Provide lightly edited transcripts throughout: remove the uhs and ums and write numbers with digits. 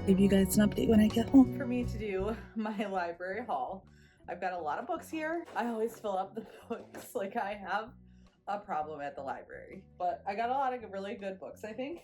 give you guys an update when I get home. For me to do my library haul, I've got a lot of books here. I always fill up the books. Like, I have a problem at the library, but I got a lot of really good books, I think.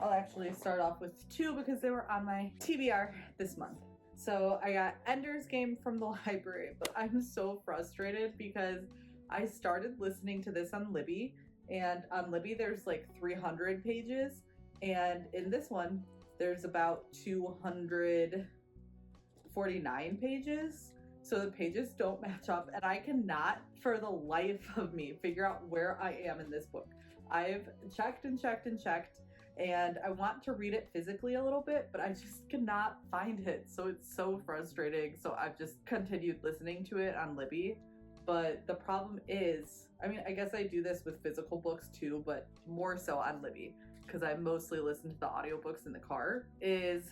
I'll actually start off with two because they were on my TBR this month. So I got Ender's Game from the library, but I'm so frustrated because I started listening to this on Libby, and on Libby there's like 300 pages, and in this one there's about 249 pages. So the pages don't match up, and I cannot for the life of me figure out where I am in this book. I've checked and checked and checked, and I want to read it physically a little bit, but I just cannot find it. So it's so frustrating. So I've just continued listening to it on Libby. But the problem is, I mean, I guess I do this with physical books too, but more so on Libby, because I mostly listen to the audiobooks in the car, is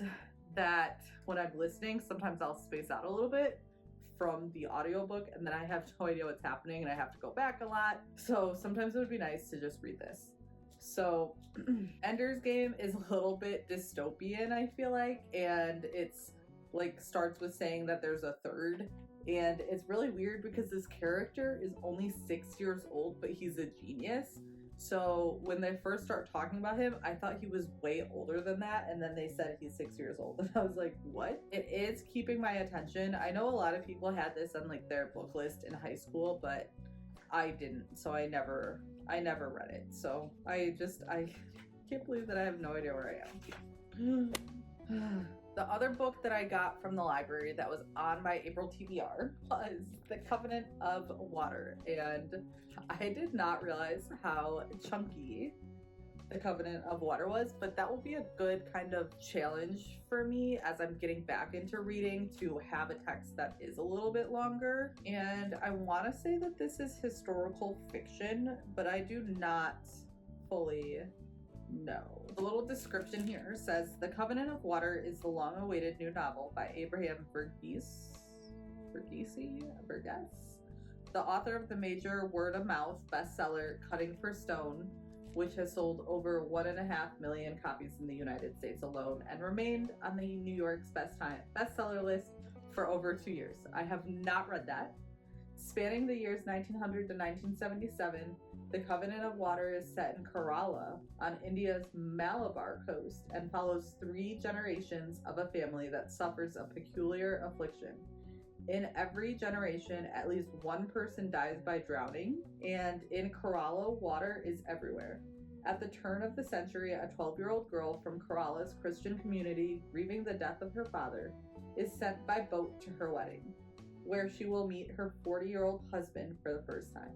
that when I'm listening, sometimes I'll space out a little bit from the audiobook, and then I have no idea what's happening and I have to go back a lot. So sometimes it would be nice to just read this. So Ender's Game is a little bit dystopian, I feel like, and it's like starts with saying that there's a third, and it's really weird because this character is only 6 years old, but he's a genius. So when they first start talking about him, I thought he was way older than that, and then they said he's 6 years old, and I was like, what? It is keeping my attention. I know a lot of people had this on like their book list in high school, but I didn't, so I never read it. So I can't believe that I have no idea where I am. The other book that I got from the library that was on my April TBR was The Covenant of Water, and I did not realize how chunky The Covenant of Water was, but that will be a good kind of challenge for me as I'm getting back into reading, to have a text that is a little bit longer. And I want to say that this is historical fiction, but I do not fully know. The little description here says The Covenant of Water is the long-awaited new novel by Abraham Verghese, the author of the major word-of-mouth bestseller Cutting for Stone, which has sold over 1.5 million copies in the United States alone and remained on the New York's bestseller list for over 2 years. I have not read that. Spanning the years 1900 to 1977, The Covenant of Water is set in Kerala on India's Malabar coast and follows 3 generations of a family that suffers a peculiar affliction. In every generation, at least one person dies by drowning, and in Kerala, water is everywhere. At the turn of the century, a 12-year-old girl from Kerala's Christian community, grieving the death of her father, is sent by boat to her wedding, where she will meet her 40-year-old husband for the first time.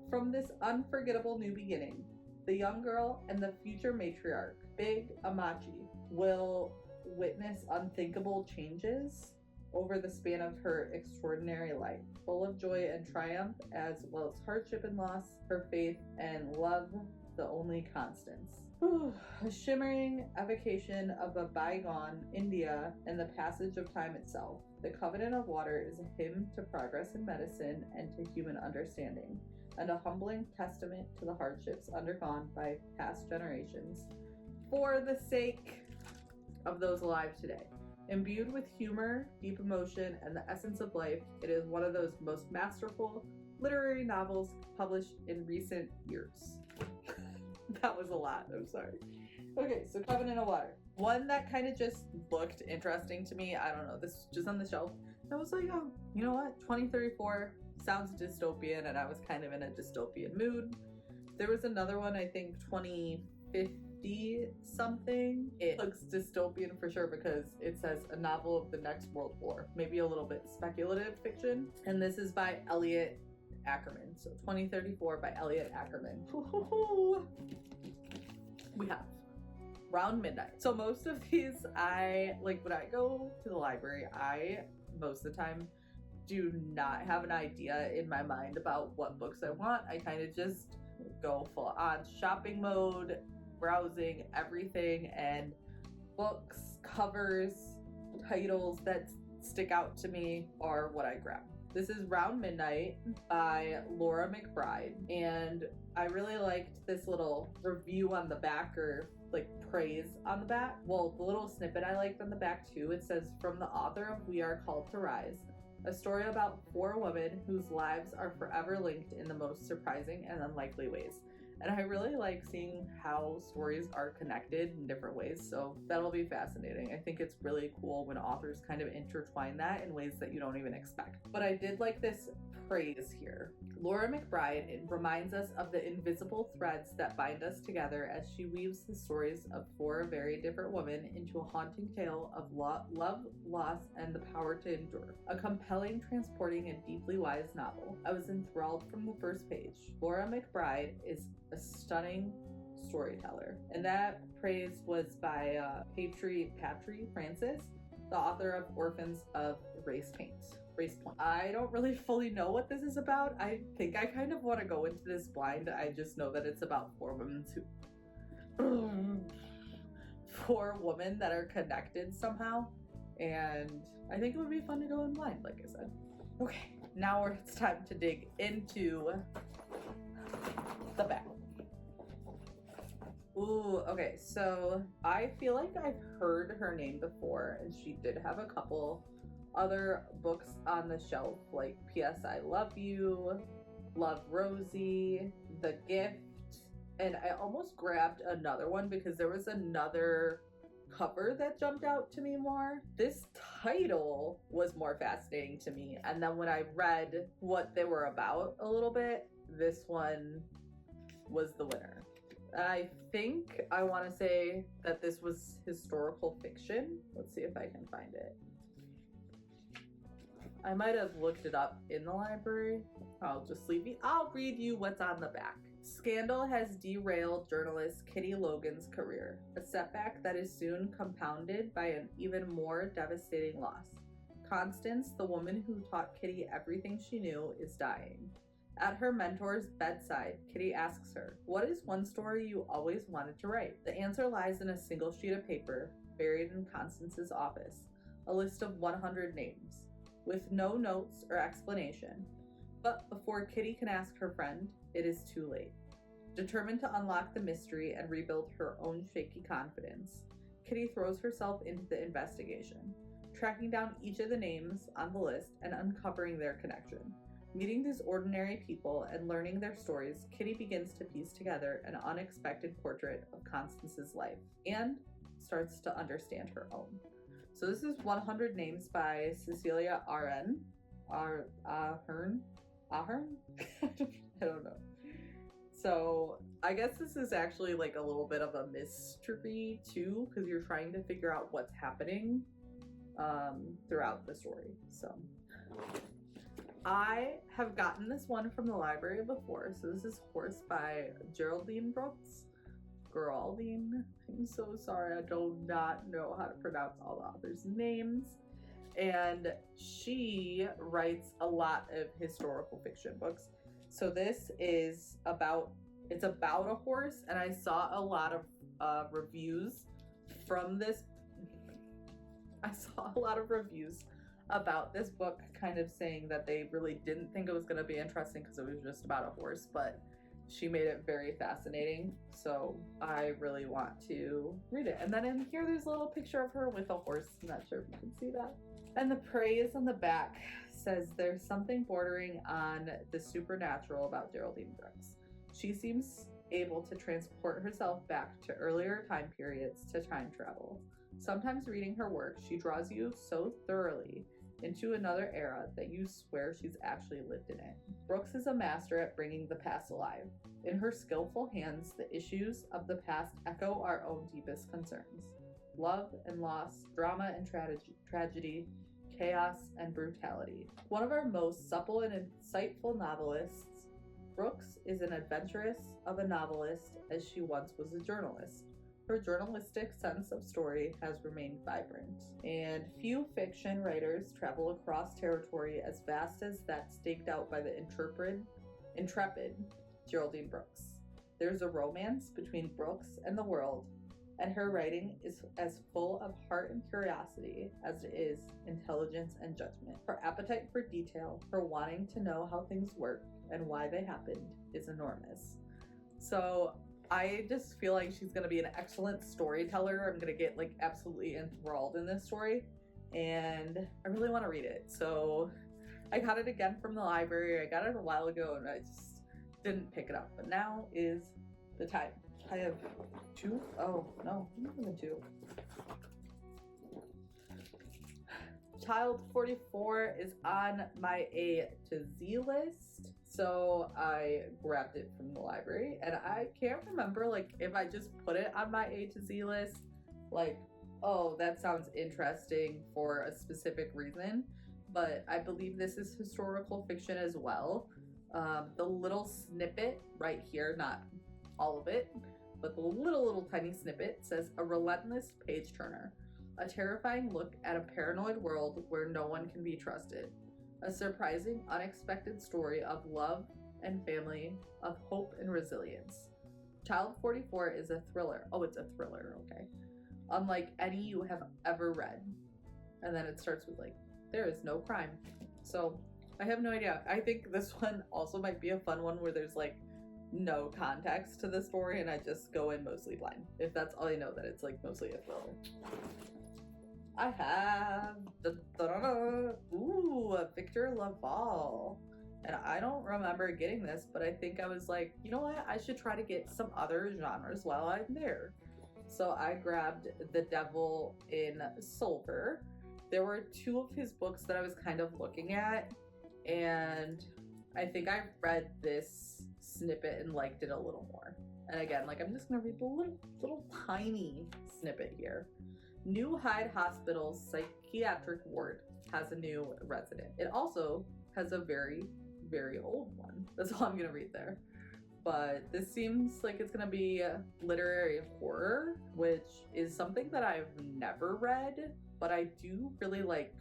From this unforgettable new beginning, the young girl and the future matriarch, Big Amachi, will witness unthinkable changes over the span of her extraordinary life, full of joy and triumph, as well as hardship and loss, her faith and love, the only constants. A shimmering evocation of a bygone India and the passage of time itself. The Covenant of Water is a hymn to progress in medicine and to human understanding, and a humbling testament to the hardships undergone by past generations for the sake of those alive today. Imbued with humor, deep emotion, and the essence of life, it is one of those most masterful literary novels published in recent years. That was a lot, I'm sorry. Okay, so Covenant of Water. One that kind of just looked interesting to me. I don't know, this was just on the shelf. I was like, oh, you know what? 2034 sounds dystopian, and I was kind of in a dystopian mood. There was another one, I think 2050 something. It looks dystopian for sure because it says a novel of the next world war. Maybe a little bit speculative fiction. And this is by Elliot Ackerman. So 2034 by Elliot Ackerman. We have Round Midnight. So most of these, when I go to the library, I most of the time do not have an idea in my mind about what books I want. I kind of just go full on shopping mode, browsing everything, and books, covers, titles that stick out to me are what I grab. This is Round Midnight by Laura McBride, and I really liked this little review on the backer like praise on the back. Well, the little snippet I liked on the back too, it says, from the author of We Are Called to Rise, a story about 4 women whose lives are forever linked in the most surprising and unlikely ways. And I really like seeing how stories are connected in different ways, so that'll be fascinating. I think it's really cool when authors kind of intertwine that in ways that you don't even expect. But I did like this praise here. Laura McBride reminds us of the invisible threads that bind us together as she weaves the stories of 4 very different women into a haunting tale of love, loss, and the power to endure. A compelling, transporting, and deeply wise novel. I was enthralled from the first page. Laura McBride is a stunning storyteller, and that praise was by Patry Francis, the author of Orphans of Race Point. I don't really fully know what this is about. I think I kind of want to go into this blind. I just know that it's about 4 women that are connected somehow, and I think it would be fun to go in blind, like I said. Okay, now it's time to dig into the back. Ooh, okay, so I feel like I've heard her name before, and she did have a couple other books on the shelf, like P.S. I Love You, Love Rosie, The Gift, and I almost grabbed another one because there was another cover that jumped out to me more. This title was more fascinating to me, and then when I read what they were about a little bit, this one was the winner. I think I want to say that this was historical fiction. Let's see if I can find it. I might have looked it up in the library. I'll read you what's on the back. Scandal has derailed journalist Kitty Logan's career, a setback that is soon compounded by an even more devastating loss. Constance, the woman who taught Kitty everything she knew, is dying. At her mentor's bedside, Kitty asks her, "What is one story you always wanted to write?" The answer lies in a single sheet of paper buried in Constance's office, a list of 100 names, with no notes or explanation. But before Kitty can ask her friend, it is too late. Determined to unlock the mystery and rebuild her own shaky confidence, Kitty throws herself into the investigation, tracking down each of the names on the list and uncovering their connection. Meeting these ordinary people and learning their stories, Kitty begins to piece together an unexpected portrait of Constance's life and starts to understand her own. So this is 100 Names by Cecelia Ahern. Ahern? I don't know. So I guess this is actually like a little bit of a mystery too, because you're trying to figure out what's happening throughout the story. So I have gotten this one from the library before. So this is Horse by Geraldine. I'm so sorry. I do not know how to pronounce all the authors' names. And she writes a lot of historical fiction books. So this is about a horse, and I saw a lot of reviews from this. I saw a lot of reviews about this book kind of saying that they really didn't think it was going to be interesting because it was just about a horse, but she made it very fascinating, so I really want to read it. And then in here there's a little picture of her with a horse. I'm not sure if you can see that. And the praise on the back says, "There's something bordering on the supernatural about Geraldine Brooks. She seems able to transport herself back to earlier time periods to time travel. Sometimes reading her work, she draws you so thoroughly into another era that you swear she's actually lived in it." Brooks is a master at bringing the past alive. In her skillful hands, the issues of the past echo our own deepest concerns. Love and loss, drama and tragedy, chaos and brutality. One of our most supple and insightful novelists, Brooks is an adventuress of a novelist as she once was a journalist. Her journalistic sense of story has remained vibrant, and few fiction writers travel across territory as vast as that staked out by the intrepid Geraldine Brooks. There's a romance between Brooks and the world, and her writing is as full of heart and curiosity as it is intelligence and judgment. Her appetite for detail, her wanting to know how things work and why they happened, is enormous. So I just feel like she's gonna be an excellent storyteller. I'm gonna get like absolutely enthralled in this story, and I really want to read it. So I got it again from the library. I got it a while ago and I just didn't pick it up, but now is the time. I have two. Oh no, not even two. Child 44 is on my A to Z list, so I grabbed it from the library, and I can't remember like if I just put it on my A to Z list, like, oh, that sounds interesting for a specific reason, but I believe this is historical fiction as well. The little snippet right here, not all of it, but the little tiny snippet says, a relentless page turner. A terrifying look at a paranoid world where no one can be trusted. A surprising, unexpected story of love and family, of hope and resilience. Child 44 is a thriller. Oh, it's a thriller, okay. Unlike any you have ever read. And then it starts with like, there is no crime. So I have no idea. I think this one also might be a fun one where there's like no context to the story and I just go in mostly blind. If that's all I know, that it's like mostly a thriller. I have a Victor Lavalle, and I don't remember getting this, but I think I was like, you know what, I should try to get some other genres while I'm there. So I grabbed The Devil in Silver. There were two of his books that I was kind of looking at, and I think I read this snippet and liked it a little more. And again, like, I'm just gonna read the little tiny snippet here. New Hyde Hospital's psychiatric ward has a new resident. It also has a very, very old one. That's all I'm gonna read there. But this seems like it's gonna be literary horror, which is something that I've never read, but I do really like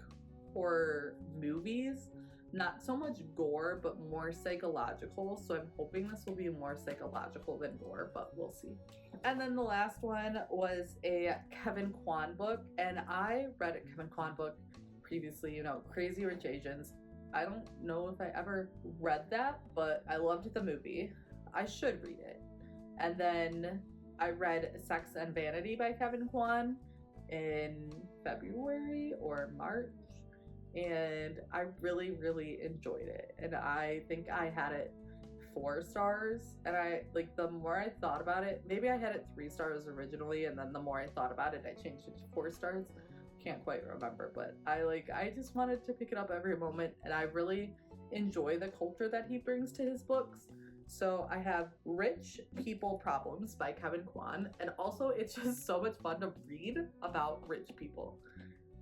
horror movies. Not so much gore, but more psychological. So I'm hoping this will be more psychological than gore, but we'll see. And then the last one was a Kevin Kwan book. And I read a Kevin Kwan book previously, you know, Crazy Rich Asians. I don't know if I ever read that, but I loved the movie. I should read it. And then I read Sex and Vanity by Kevin Kwan in February or March. And I really, really enjoyed it. And I think I had it 4 stars. And I, like, the more I thought about it, maybe I had it 3 stars originally, and then the more I thought about it, I changed it to 4 stars. Can't quite remember, but I just wanted to pick it up every moment, and I really enjoy the culture that he brings to his books. So I have Rich People Problems by Kevin Kwan, and also it's just so much fun to read about rich people.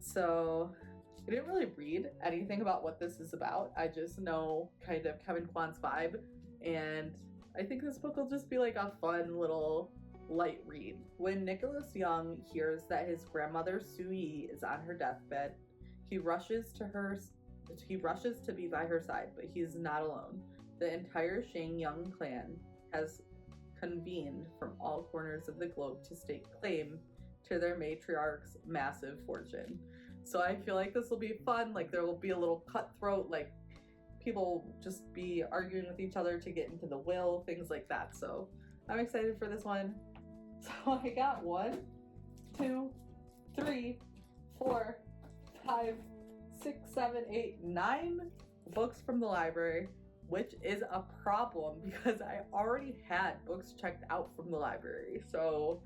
So I didn't really read anything about what this is about. I just know kind of Kevin Kwan's vibe, and I think this book will just be like a fun little light read. When Nicholas Young hears that his grandmother Sui is on her deathbed, he rushes to be by her side, but he's not alone. The entire Shang Young clan has convened from all corners of the globe to stake claim to their matriarch's massive fortune. So I feel like this will be fun. Like, there will be a little cutthroat, like people just be arguing with each other to get into the will, things like that. So I'm excited for this one. So I got 1, 2, 3, 4, 5, 6, 7, 8, 9 books from the library, which is a problem because I already had books checked out from the library. So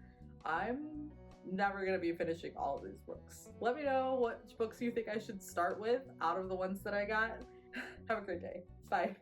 I'm never going to be finishing all of these books. Let me know what books you think I should start with out of the ones that I got. Have a great day. Bye.